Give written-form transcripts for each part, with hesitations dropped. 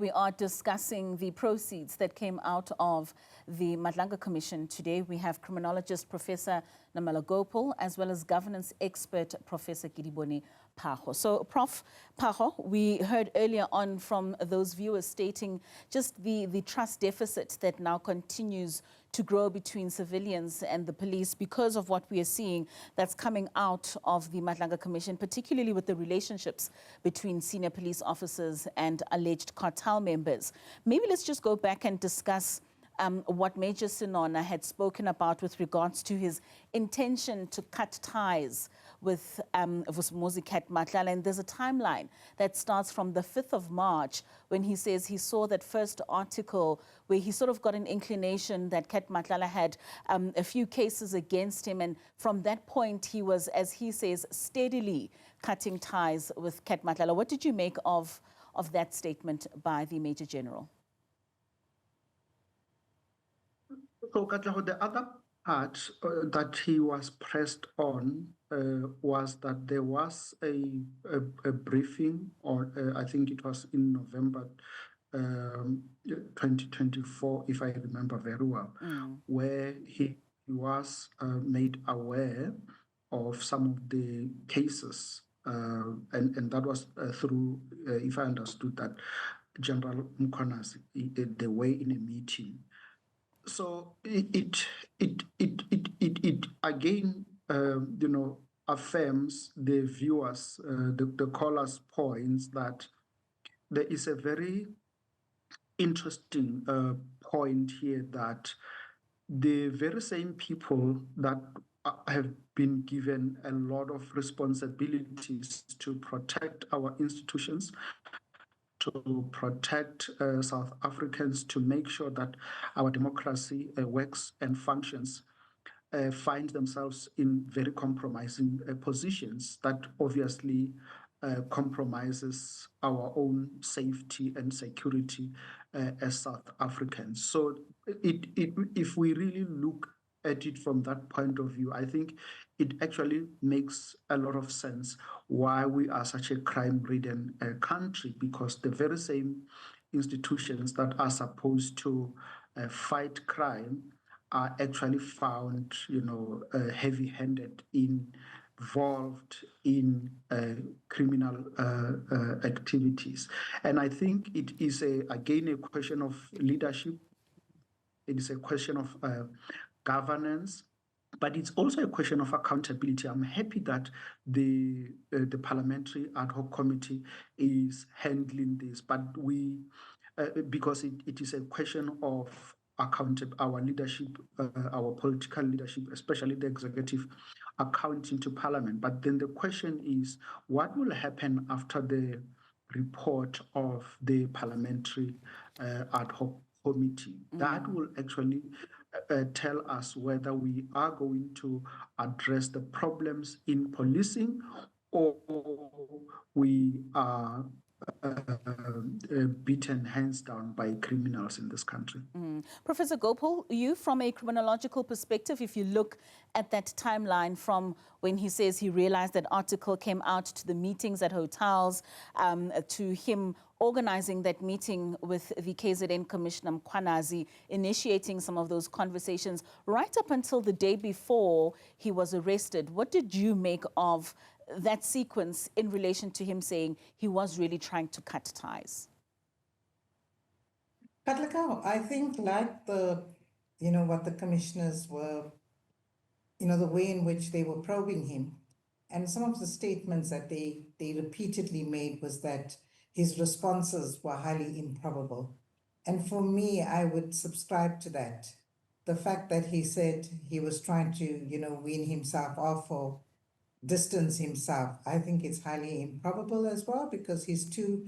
We are discussing the proceeds that came out of the Madlanga Commission today. We have criminologist Professor Nirmala Gopal as well as governance expert Professor Kedibone Phago. So, Prof. Phago, we heard earlier on from those viewers stating just the trust deficit that now continues to grow between civilians and the police because of what we are seeing that's coming out of the Madlanga Commission, particularly with the relationships between senior police officers and alleged cartel members. Maybe let's just go back and discuss what Major Senona had spoken about with regards to his intention to cut ties with Vusimuzi Cat Matlala. And there's a timeline that starts from the 5th of March when he says he saw that first article where he sort of got an inclination that Cat Matlala had a few cases against him. And from that point, he was, as he says, steadily cutting ties with Cat Matlala. What did you make of that statement by the Major General? So, Katlego, the other part that he was pressed on was that there was a briefing, or I think it was in November 2024, if I remember very well, where he was made aware of some of the cases, and that was through, if I understood that, General Mkhwanazi, the way in a meeting. So it again, affirms the viewers, the callers' points that there is a very interesting point here that the very same people that have been given a lot of responsibilities to protect our institutions, to protect South Africans, to make sure that our democracy works and functions, find themselves in very compromising positions that obviously compromises our own safety and security as South Africans. So if we really look at it from that point of view, I think it actually makes a lot of sense why we are such a crime-ridden country, because the very same institutions that are supposed to fight crime are actually found, heavy-handed, involved in criminal activities. And I think it is, again, a question of leadership. It is a question of governance, but it's also a question of accountability. I'm happy that the Parliamentary Ad Hoc Committee is handling this, but because it is a question of our leadership, our political leadership, especially the executive, accounting to Parliament. But then the question is, what will happen after the report of the Parliamentary Ad Hoc Committee? That will actually tell us whether we are going to address the problems in policing or we are beaten hands down by criminals in this country. Professor Gopal, you, from a criminological perspective, if you look at that timeline from when he says he realized that article came out to the meetings at hotels, to him organizing that meeting with the KZN Commissioner Mkhwanazi, initiating some of those conversations right up until the day before he was arrested, what did you make of that sequence in relation to him saying he was really trying to cut ties? Katlego, I think like what the commissioners were, the way in which they were probing him, and some of the statements that they repeatedly made was that his responses were highly improbable. And for me, I would subscribe to that. The fact that he said he was trying to, wean himself off or distance himself, I think it's highly improbable as well, because he's too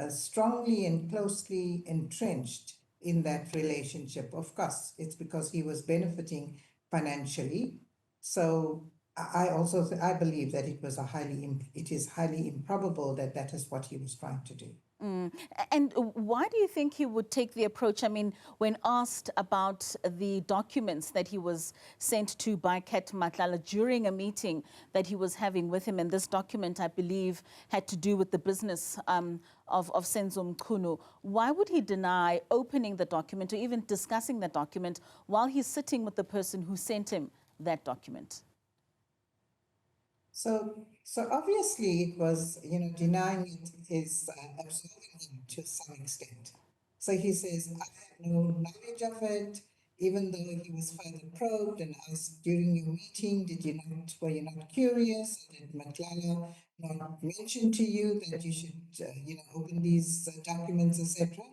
strongly and closely entrenched in that relationship. Of course, it's because he was benefiting financially. So I believe that it is highly improbable that that is what he was trying to do. And why do you think he would take the approach? I mean, when asked about the documents that he was sent to by Cat Matlala during a meeting that he was having with him, and this document, I believe, had to do with the business of Senzo Mchunu, why would he deny opening the document or even discussing the document while he's sitting with the person who sent him that document? So obviously it was, denying it is absolving him to some extent. So he says, I had no knowledge of it, even though he was further probed and asked during your meeting, were you not curious? Did Matlala not mention to you that you should, open these documents, etc.?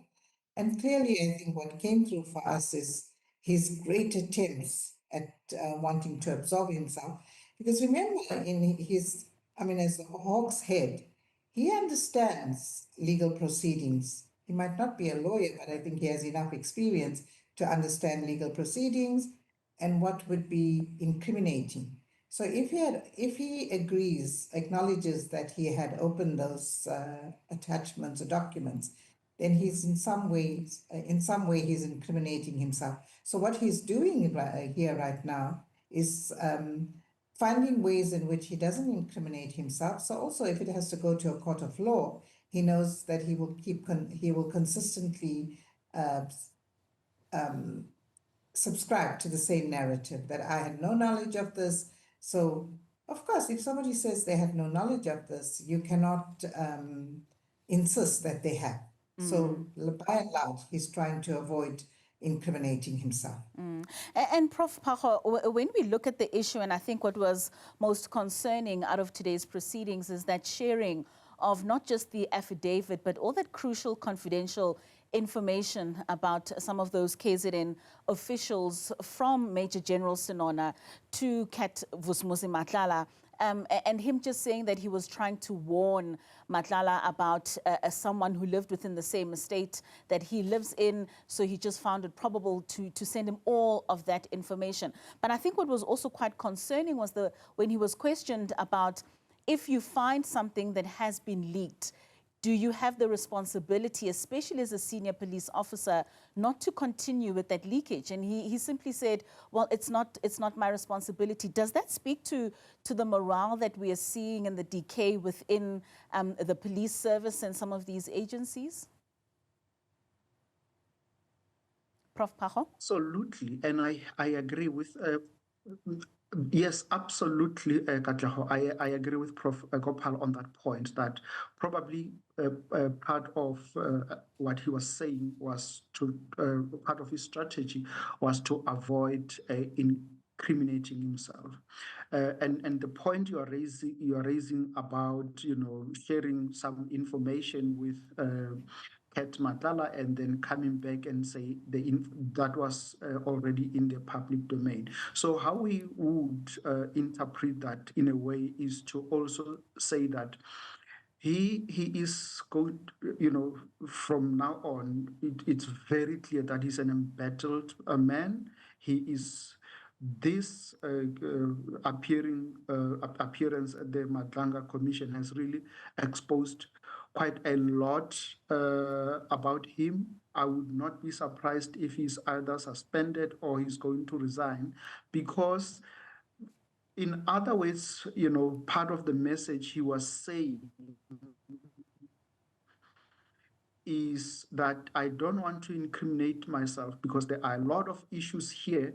And clearly, I think what came through for us is his great attempts at wanting to absolve himself. Because remember, as the Hawks head, he understands legal proceedings. He might not be a lawyer, but I think he has enough experience to understand legal proceedings and what would be incriminating. So if he acknowledges that he had opened those attachments or documents, then he's in some way he's incriminating himself. So what he's doing here right now is finding ways in which he doesn't incriminate himself. So also, if it has to go to a court of law, he knows that he will consistently subscribe to the same narrative that I had no knowledge of this. So, of course, if somebody says they have no knowledge of this, you cannot insist that they have. So, by and large, he's trying to avoid incriminating himself. And Prof. Phago, when we look at the issue, and I think what was most concerning out of today's proceedings is that sharing of not just the affidavit, but all that crucial confidential information about some of those KZN officials, from Major General Senona to Vusimuzi Matlala, and him just saying that he was trying to warn Matlala about someone who lived within the same estate that he lives in, so he just found it probable to send him all of that information. But I think what was also quite concerning was when he was questioned about, if you find something that has been leaked, do you have the responsibility, especially as a senior police officer, not to continue with that leakage? And he simply said, well, it's not my responsibility. Does that speak to the morale that we are seeing and the decay within the police service and some of these agencies? Prof. Phago? Absolutely, and I agree with yes, absolutely, Katlego. I agree with Prof. Gopal on that point, that probably part of what he was saying was part of his strategy was to avoid incriminating himself. And the point you are raising about, sharing some information with Cat Matlala and then coming back and say that was already in the public domain. So how we would interpret that in a way is to also say that he is going, from now on, it's very clear that he's an embattled man. He is this appearance at the Madlanga Commission has really exposed quite a lot about him. I would not be surprised if he's either suspended or he's going to resign, because in other words, part of the message he was saying is that I don't want to incriminate myself because there are a lot of issues here.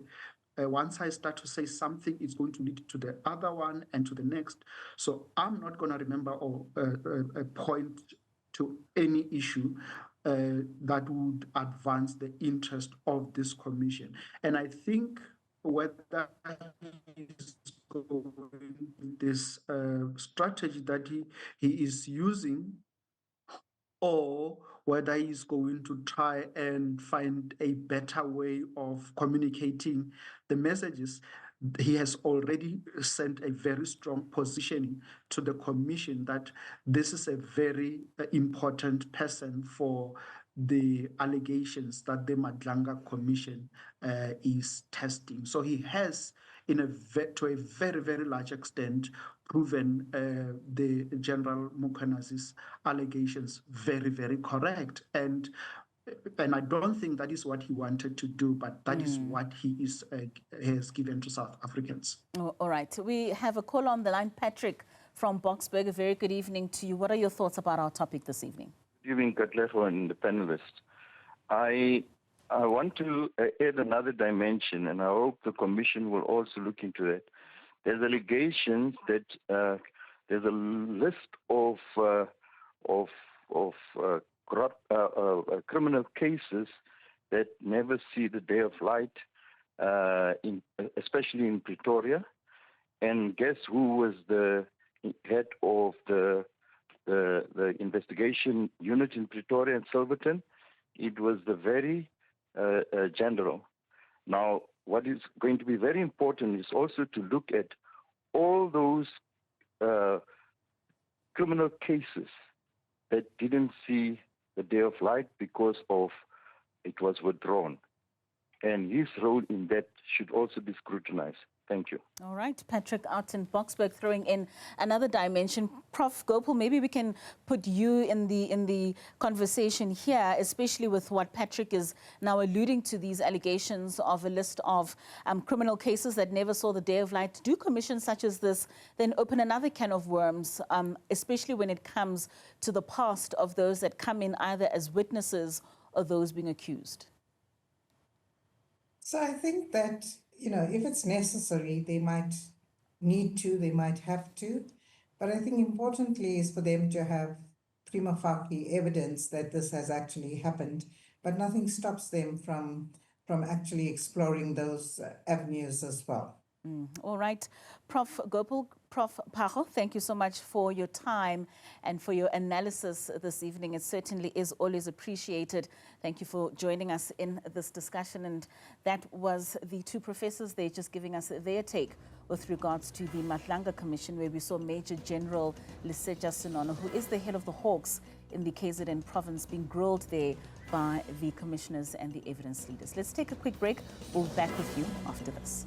Once I start to say something, it's going to lead to the other one and to the next. So I'm not going to remember or point to any issue that would advance the interest of this commission. And I think whether he's going this strategy that he is using, or whether he's going to try and find a better way of communicating the messages, he has already sent a very strong positioning to the commission that this is a very important person for the allegations that the Madlanga Commission is testing. So he has to a very, very large extent proven the General Mukwenazi's allegations very, very correct. And I don't think that is what he wanted to do, but that is what he has given to South Africans. Oh, all right. We have a call on the line. Patrick from Boksburg. A very good evening to you. What are your thoughts about our topic this evening? Good evening, Katlego and the panelists. I want to add another dimension, and I hope the Commission will also look into that. There's allegations that there's a list of criminal cases that never see the day of light, especially in Pretoria. And guess who was the head of the investigation unit in Pretoria and Silverton? It was the very general. Now, what is going to be very important is also to look at all those criminal cases that didn't see the day of light because of it was withdrawn. And his role in that should also be scrutinized. Thank you. All right, Patrick out in Boksburg throwing in another dimension. Prof. Gopal, maybe we can put you in the conversation here, especially with what Patrick is now alluding to, these allegations of a list of criminal cases that never saw the day of light. Do commissions such as this then open another can of worms, especially when it comes to the past of those that come in either as witnesses or those being accused? So I think that, if it's necessary, they might need to, they might have to. But I think importantly is for them to have prima facie evidence that this has actually happened, but nothing stops them from actually exploring those avenues as well. All right. Prof. Gopal, Prof. Phago, thank you so much for your time and for your analysis this evening. It certainly is always appreciated. Thank you for joining us in this discussion. And that was the two professors. They're just giving us their take with regards to the Madlanga Commission, where we saw Major General Lesetja Senona, who is the head of the Hawks in the KZN province, being grilled there by the commissioners and the evidence leaders. Let's take a quick break. We'll be back with you after this.